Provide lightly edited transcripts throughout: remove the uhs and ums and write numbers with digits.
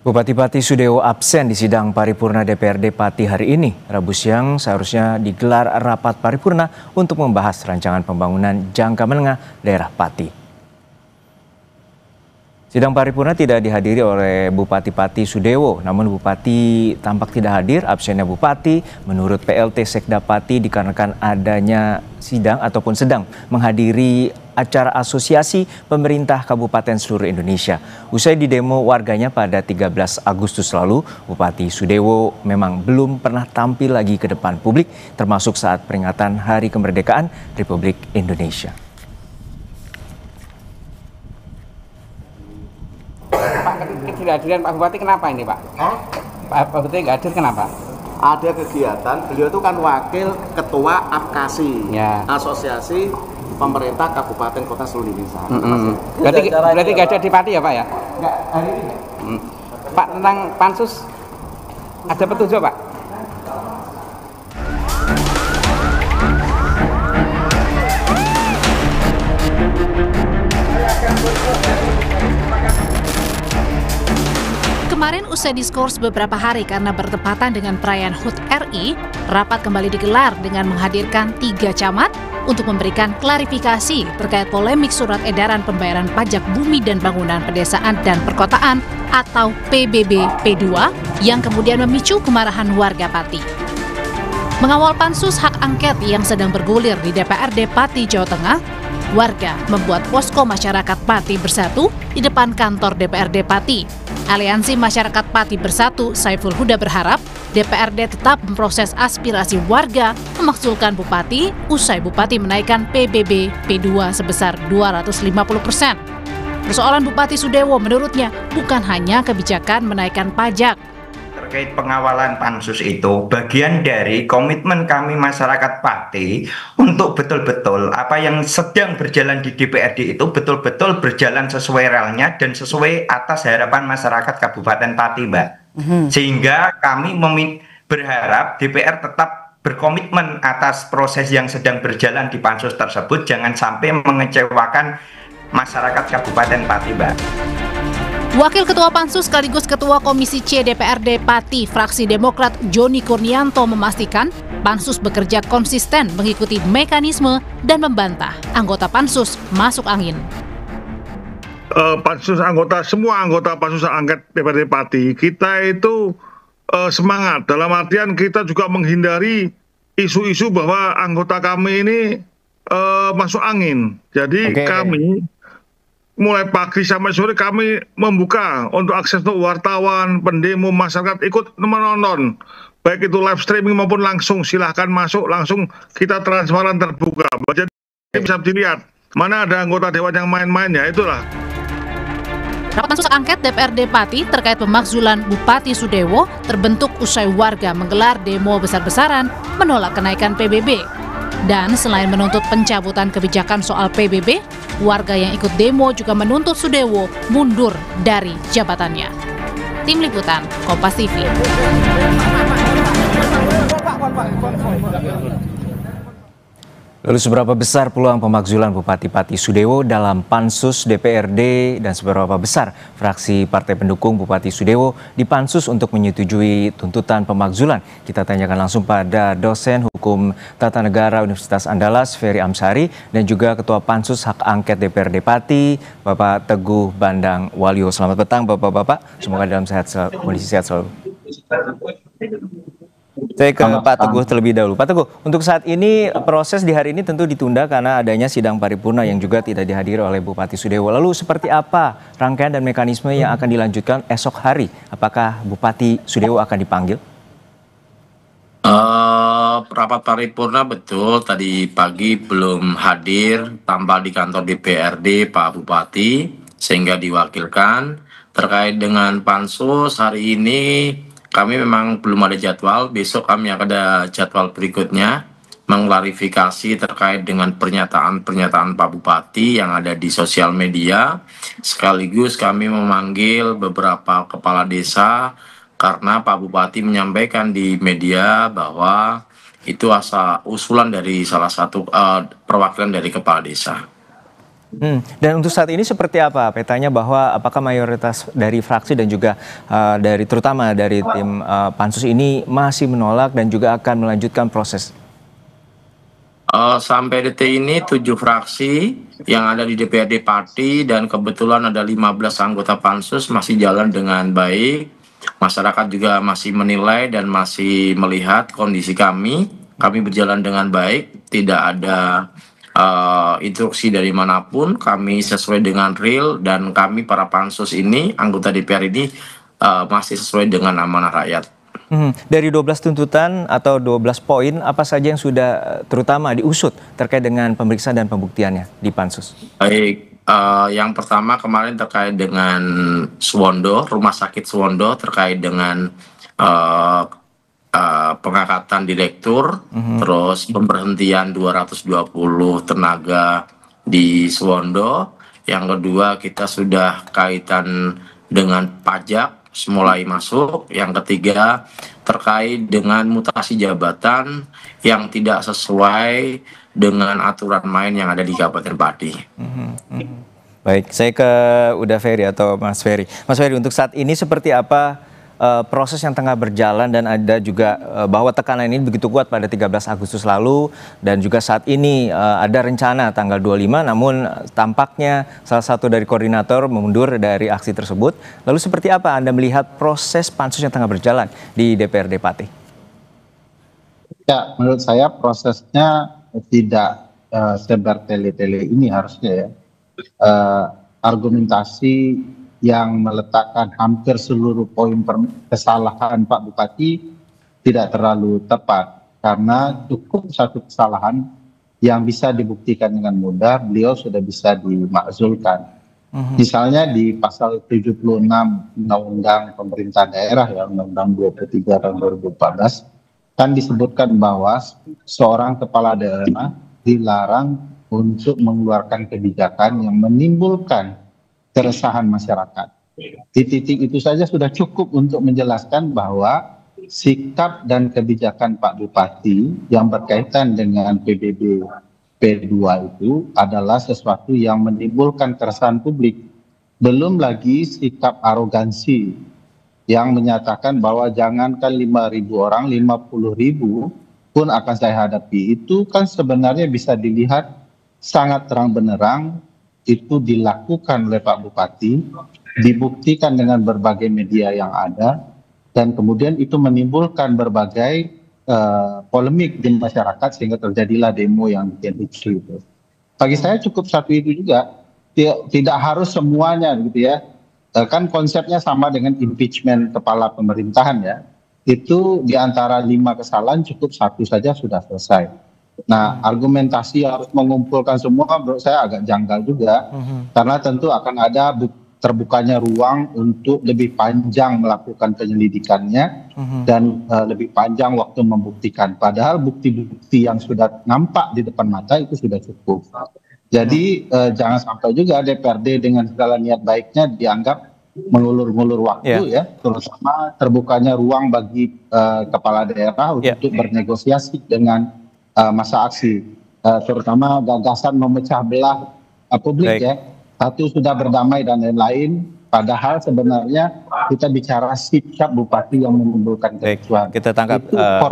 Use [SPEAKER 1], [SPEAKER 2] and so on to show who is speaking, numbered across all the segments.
[SPEAKER 1] Bupati Pati Sudewo absen di sidang paripurna DPRD Pati hari ini. Rabu siang seharusnya digelar rapat paripurna untuk membahas rancangan pembangunan jangka menengah daerah Pati. Sidang paripurna tidak dihadiri oleh Bupati Pati Sudewo, namun Bupati tampak tidak hadir. Absennya Bupati menurut PLT Sekda Pati dikarenakan adanya sidang ataupun sedang menghadiri acara asosiasi pemerintah kabupaten seluruh Indonesia. Usai didemo warganya pada 13 Agustus lalu, Bupati Sudewo memang belum pernah tampil lagi ke depan publik, termasuk saat peringatan Hari Kemerdekaan Republik Indonesia.
[SPEAKER 2] Pak, ketidakhadiran Pak Bupati kenapa ini Pak? Pak Bupati nggak hadir kenapa?
[SPEAKER 3] Ada kegiatan, beliau itu kan wakil ketua APKASI,
[SPEAKER 2] ya.
[SPEAKER 3] Asosiasi Pemerintah Kabupaten Kota Seluruh Indonesia.
[SPEAKER 2] Berarti nggak ada di Pati ya Pak ya?
[SPEAKER 3] Nggak, hari ini.
[SPEAKER 2] Pak, tentang pansus ada petunjuk Pak?
[SPEAKER 4] Kemarin usai diskors beberapa hari karena bertepatan dengan perayaan HUT RI, rapat kembali digelar dengan menghadirkan 3 camat untuk memberikan klarifikasi terkait polemik surat edaran pembayaran pajak bumi dan bangunan pedesaan dan perkotaan atau PBB P2 yang kemudian memicu kemarahan warga Pati. Mengawal pansus hak angket yang sedang bergulir di DPRD Pati, Jawa Tengah, warga membuat posko masyarakat Pati Bersatu di depan kantor DPRD Pati. Aliansi Masyarakat Pati Bersatu Saiful Huda berharap DPRD tetap memproses aspirasi warga memakzulkan Bupati usai Bupati menaikkan PBB P2 sebesar 250%. Persoalan Bupati Sudewo menurutnya bukan hanya kebijakan menaikkan pajak.
[SPEAKER 5] Terkait pengawalan pansus itu bagian dari komitmen kami masyarakat Pati untuk betul-betul apa yang sedang berjalan di DPRD itu betul-betul berjalan sesuai realnya dan sesuai atas harapan masyarakat Kabupaten Pati, Mbak. Sehingga kami berharap DPR tetap berkomitmen atas proses yang sedang berjalan di pansus tersebut, jangan sampai mengecewakan masyarakat Kabupaten Pati, Mbak.
[SPEAKER 4] Wakil Ketua Pansus sekaligus Ketua Komisi C DPRD Pati fraksi Demokrat Joni Kurnianto memastikan Pansus bekerja konsisten mengikuti mekanisme dan membantah anggota Pansus masuk angin.
[SPEAKER 6] Semua anggota Pansus angket DPRD Pati, kita itu semangat. Dalam artian kita juga menghindari isu-isu bahwa anggota kami ini masuk angin. Jadi kami mulai pagi sampai sore kami membuka untuk akses untuk wartawan, pendemo, masyarakat ikut menonton. Baik itu live streaming maupun langsung, silahkan masuk, langsung kita transparan terbuka. Jadi bisa dilihat mana ada anggota dewan yang main-main, ya itulah.
[SPEAKER 4] Rapat pansus angket DPRD Pati terkait pemakzulan Bupati Sudewo terbentuk usai warga menggelar demo besar-besaran menolak kenaikan PBB. Dan selain menuntut pencabutan kebijakan soal PBB, warga yang ikut demo juga menuntut Sudewo mundur dari jabatannya. Tim Liputan, Kompas TV.
[SPEAKER 1] Lalu seberapa besar peluang pemakzulan Bupati Pati Sudewo dalam pansus DPRD dan seberapa besar fraksi partai pendukung Bupati Sudewo di pansus untuk menyetujui tuntutan pemakzulan? Kita tanyakan langsung pada dosen hukum tata negara Universitas Andalas Ferry Amsari dan juga Ketua Pansus Hak Angket DPRD Pati Bapak Teguh Bandang Walio. Selamat petang Bapak-bapak, semoga dalam kondisi sehat selalu. Saya ke Pak Teguh terlebih dahulu. Pak Teguh, untuk saat ini proses di hari ini tentu ditunda karena adanya sidang paripurna yang juga tidak dihadiri oleh Bupati Sudewo. Lalu seperti apa rangkaian dan mekanisme yang akan dilanjutkan esok hari? Apakah Bupati Sudewo akan dipanggil?
[SPEAKER 7] Rapat paripurna betul tadi pagi belum hadir tanpa di kantor DPRD Pak Bupati sehingga diwakilkan. Terkait dengan pansus hari ini kami memang belum ada jadwal, besok kami akan ada jadwal berikutnya mengklarifikasi terkait dengan pernyataan-pernyataan Pak Bupati yang ada di sosial media. Sekaligus kami memanggil beberapa kepala desa karena Pak Bupati menyampaikan di media bahwa itu usulan dari salah satu perwakilan dari kepala desa.
[SPEAKER 1] Dan untuk saat ini seperti apa petanya, bahwa apakah mayoritas dari fraksi dan juga terutama dari tim pansus ini masih menolak dan juga akan melanjutkan proses?
[SPEAKER 7] Sampai detik ini 7 fraksi yang ada di DPRD Pati dan kebetulan ada 15 anggota pansus masih jalan dengan baik. Masyarakat juga masih menilai dan masih melihat kondisi kami. Kami berjalan dengan baik, tidak ada instruksi dari manapun. Kami sesuai dengan real dan kami para pansus ini, anggota DPR ini masih sesuai dengan amanah rakyat.
[SPEAKER 1] Dari 12 tuntutan atau 12 poin, apa saja yang sudah terutama diusut terkait dengan pemeriksaan dan pembuktiannya di pansus?
[SPEAKER 7] Baik, yang pertama kemarin terkait dengan Suwondo, Rumah Sakit Suwondo, terkait dengan pengangkatan direktur, terus pemberhentian 220 tenaga di Suwondo. Yang kedua, kita sudah kaitan dengan pajak mulai masuk. Yang ketiga, terkait dengan mutasi jabatan yang tidak sesuai dengan aturan main yang ada di Kabupaten Pati.
[SPEAKER 1] Baik, saya ke Uda Ferry atau Mas Ferry. Mas Ferry, untuk saat ini seperti apa proses yang tengah berjalan, dan ada juga bahwa tekanan ini begitu kuat pada 13 Agustus lalu, dan juga saat ini ada rencana tanggal 25, namun tampaknya salah satu dari koordinator mundur dari aksi tersebut. Lalu seperti apa Anda melihat proses pansus yang tengah berjalan di DPRD Pati?
[SPEAKER 8] Ya, menurut saya prosesnya tidak sebertele-tele ini harusnya ya. Argumentasi yang meletakkan hampir seluruh poin kesalahan Pak Bupati tidak terlalu tepat, karena cukup satu kesalahan yang bisa dibuktikan dengan mudah, beliau sudah bisa dimakzulkan. Misalnya di pasal 76 Undang-Undang Pemerintah Daerah ya, Undang-Undang 23 tahun 2014, kan disebutkan bahwa seorang kepala daerah dilarang untuk mengeluarkan kebijakan yang menimbulkan keresahan masyarakat. Di titik itu saja sudah cukup untuk menjelaskan bahwa sikap dan kebijakan Pak Bupati yang berkaitan dengan PBB P2 itu adalah sesuatu yang menimbulkan keresahan publik. Belum lagi sikap arogansi yang menyatakan bahwa jangankan 5.000 orang, 50.000 pun akan saya hadapi. Itu kan sebenarnya bisa dilihat sangat terang benderang itu dilakukan oleh Pak Bupati, dibuktikan dengan berbagai media yang ada, dan kemudian itu menimbulkan berbagai polemik di masyarakat sehingga terjadilah demo yang bikin ricuh itu. Bagi saya cukup satu itu juga, tidak harus semuanya gitu ya. Kan konsepnya sama dengan impeachment kepala pemerintahan ya. Itu di antara 5 kesalahan cukup satu saja sudah selesai. Nah, argumentasi harus mengumpulkan semua menurut saya agak janggal juga, karena tentu akan ada terbukanya ruang untuk lebih panjang melakukan penyelidikannya dan lebih panjang waktu membuktikan. Padahal bukti-bukti yang sudah nampak di depan mata itu sudah cukup. Jadi jangan sampai juga DPRD dengan segala niat baiknya dianggap mengulur-ngulur waktu ya, terutama terbukanya ruang bagi kepala daerah untuk bernegosiasi dengan masa aksi, terutama gagasan memecah belah publik ya. Satu sudah berdamai dan lain-lain, padahal sebenarnya kita bicara sikap Bupati yang menimbulkan kerusuhan.
[SPEAKER 1] Kita tangkap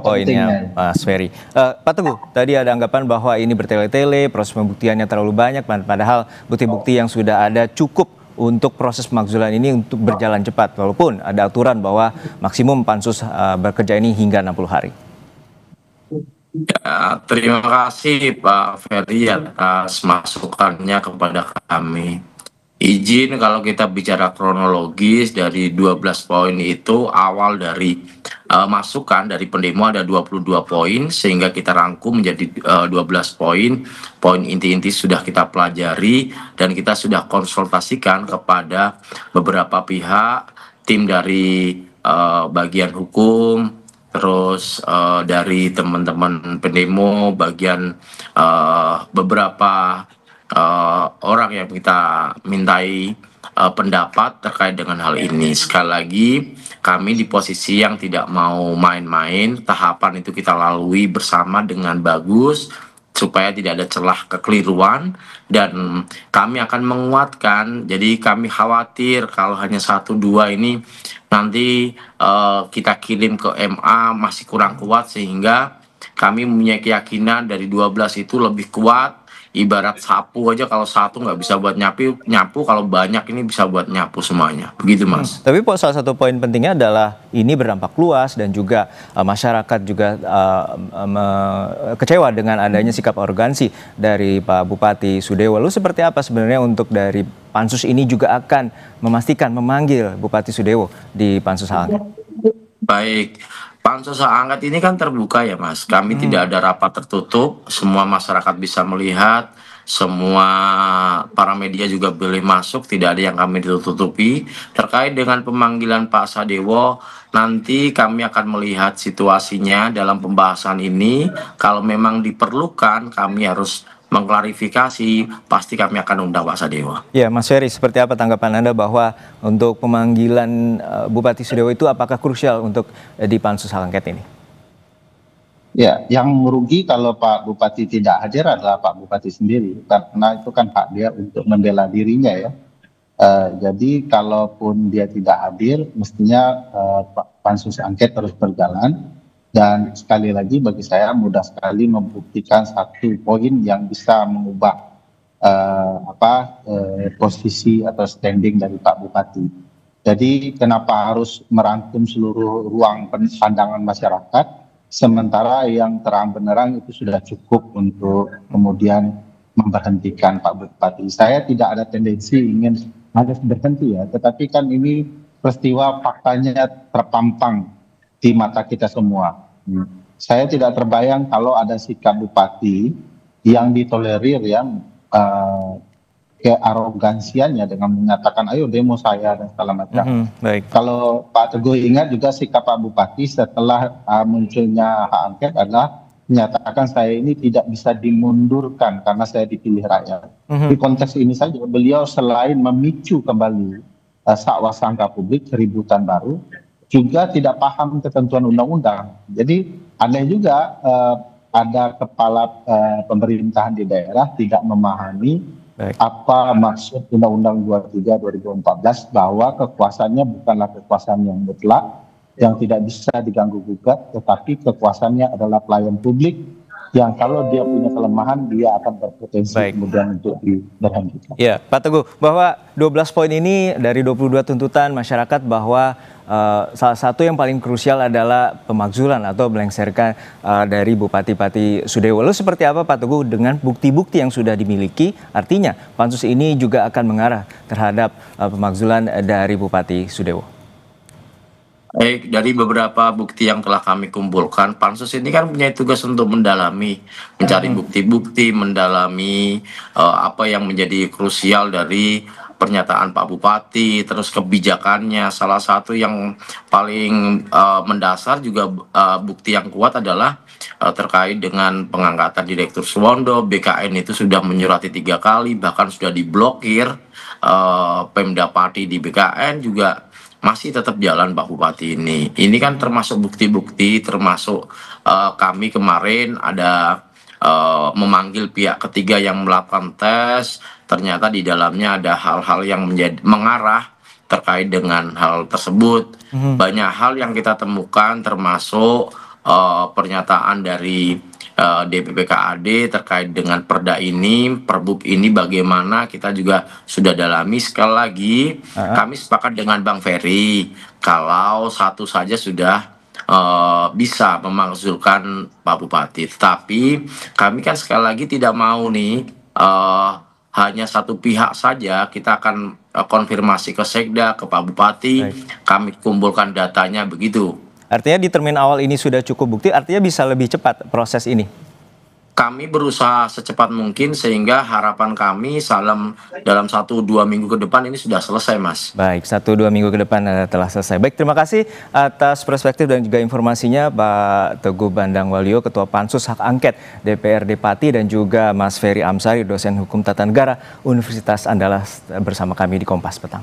[SPEAKER 1] poinnya Mas Ferry. Pak Teguh, tadi ada anggapan bahwa ini bertele-tele, proses pembuktiannya terlalu banyak, padahal bukti-bukti yang sudah ada cukup untuk proses pemakzulan ini untuk berjalan cepat, walaupun ada aturan bahwa maksimum pansus bekerja ini hingga 60 hari.
[SPEAKER 7] Ya, terima kasih Pak Ferry atas masukannya kepada kami. Izin kalau kita bicara kronologis dari 12 poin itu, awal dari masukan dari pendemo ada 22 poin, sehingga kita rangkum menjadi 12 poin. Poin inti-inti sudah kita pelajari dan kita sudah konsultasikan kepada beberapa pihak, tim dari bagian hukum, terus dari teman-teman pendemo, bagian beberapa orang yang kita mintai pendapat terkait dengan hal ini. Sekali lagi, kami di posisi yang tidak mau main-main. Tahapan itu kita lalui bersama dengan bagus, supaya tidak ada celah kekeliruan, dan kami akan menguatkan. Jadi kami khawatir kalau hanya 1-2 ini nanti kita kirim ke MA masih kurang kuat, sehingga kami punya keyakinan dari 12 itu lebih kuat. Ibarat sapu aja, kalau satu nggak bisa buat nyapu, kalau banyak ini bisa buat nyapu semuanya. Begitu, Mas.
[SPEAKER 1] Tapi salah satu poin pentingnya adalah ini berdampak luas dan juga masyarakat juga kecewa dengan adanya sikap arogansi dari Pak Bupati Sudewo. Lalu seperti apa sebenarnya untuk dari pansus ini juga akan memastikan memanggil Bupati Sudewo di pansus hak angket?
[SPEAKER 7] Baik. Pansus hak angket ini kan terbuka ya, Mas. Kami tidak ada rapat tertutup, semua masyarakat bisa melihat, semua para media juga boleh masuk, tidak ada yang kami ditutupi. Terkait dengan pemanggilan Pak Sadewo, nanti kami akan melihat situasinya dalam pembahasan ini. Kalau memang diperlukan, kami harus mengklarifikasi, pasti kami akan undang Pak Sadewo.
[SPEAKER 1] Ya, Mas Ferry, seperti apa tanggapan Anda bahwa untuk pemanggilan Bupati Sudewo itu apakah krusial untuk di pansus hak angket ini?
[SPEAKER 8] Ya, yang merugi kalau Pak Bupati tidak hadir adalah Pak Bupati sendiri, karena itu kan hak dia untuk membela dirinya ya. Jadi kalaupun dia tidak hadir, mestinya pansus angket terus berjalan. Dan sekali lagi bagi saya mudah sekali membuktikan satu poin yang bisa mengubah posisi atau standing dari Pak Bupati. Jadi kenapa harus merangkum seluruh ruang pandangan masyarakat, sementara yang terang benderang itu sudah cukup untuk kemudian memberhentikan Pak Bupati. Saya tidak ada tendensi ingin harus berhenti ya, tetapi kan ini peristiwa faktanya terpampang di mata kita semua. Saya tidak terbayang kalau ada sikap bupati yang ditolerir yang kearogansiannya dengan menyatakan ayo demo saya dan segala macam.
[SPEAKER 1] Baik.
[SPEAKER 8] Kalau Pak Teguh ingat juga sikap Pak Bupati setelah munculnya hak angket adalah menyatakan saya ini tidak bisa dimundurkan karena saya dipilih rakyat. Di konteks ini saja beliau selain memicu kembali sakwa sangka publik, keributan baru, juga tidak paham ketentuan undang-undang. Jadi aneh juga ada kepala pemerintahan di daerah tidak memahami apa maksud Undang-Undang 23 2014 bahwa kekuasaannya bukanlah kekuasaan yang mutlak, yang tidak bisa diganggu-gugat, tetapi kekuasaannya adalah pelayan publik yang kalau dia punya kelemahan dia akan berpotensi kemudian untuk diberhentikan.
[SPEAKER 1] Ya, Pak Teguh, bahwa 12 poin ini dari 22 tuntutan masyarakat bahwa salah satu yang paling krusial adalah pemakzulan atau melengsarkan dari Bupati Sudewo. Lalu seperti apa Pak Teguh dengan bukti-bukti yang sudah dimiliki? Artinya pansus ini juga akan mengarah terhadap pemakzulan dari Bupati Sudewo.
[SPEAKER 7] Baik, dari beberapa bukti yang telah kami kumpulkan, pansus ini kan punya tugas untuk mendalami, mencari bukti-bukti, mendalami apa yang menjadi krusial dari pernyataan Pak Bupati, terus kebijakannya. Salah satu yang paling mendasar juga bukti yang kuat adalah terkait dengan pengangkatan Direktur Suwondo. BKN itu sudah menyurati 3 kali, bahkan sudah diblokir. Pemda Pati di BKN juga masih tetap jalan Pak Bupati ini. Ini kan termasuk bukti-bukti, termasuk kami kemarin ada memanggil pihak ketiga yang melakukan tes. Ternyata di dalamnya ada hal-hal yang mengarah terkait dengan hal tersebut. Banyak hal yang kita temukan, termasuk pernyataan dari DPP KAD terkait dengan perda ini, perbub ini bagaimana, kita juga sudah dalami. Sekali lagi kami sepakat dengan Bang Ferry kalau satu saja sudah bisa memakzulkan Pak Bupati, tapi kami kan sekali lagi tidak mau nih hanya satu pihak saja. Kita akan konfirmasi ke Sekda, ke Pak Bupati. Kami kumpulkan datanya begitu.
[SPEAKER 1] Artinya di termin awal ini sudah cukup bukti, artinya bisa lebih cepat proses ini?
[SPEAKER 7] Kami berusaha secepat mungkin, sehingga harapan kami dalam 1-2 minggu ke depan ini sudah selesai, Mas.
[SPEAKER 1] Baik, 1-2 minggu ke depan telah selesai. Baik, terima kasih atas perspektif dan juga informasinya Pak Teguh Bandang Waluyo, Ketua Pansus Hak Angket DPRD Pati, dan juga Mas Ferry Amsari, dosen hukum tata negara Universitas Andalas bersama kami di Kompas Petang.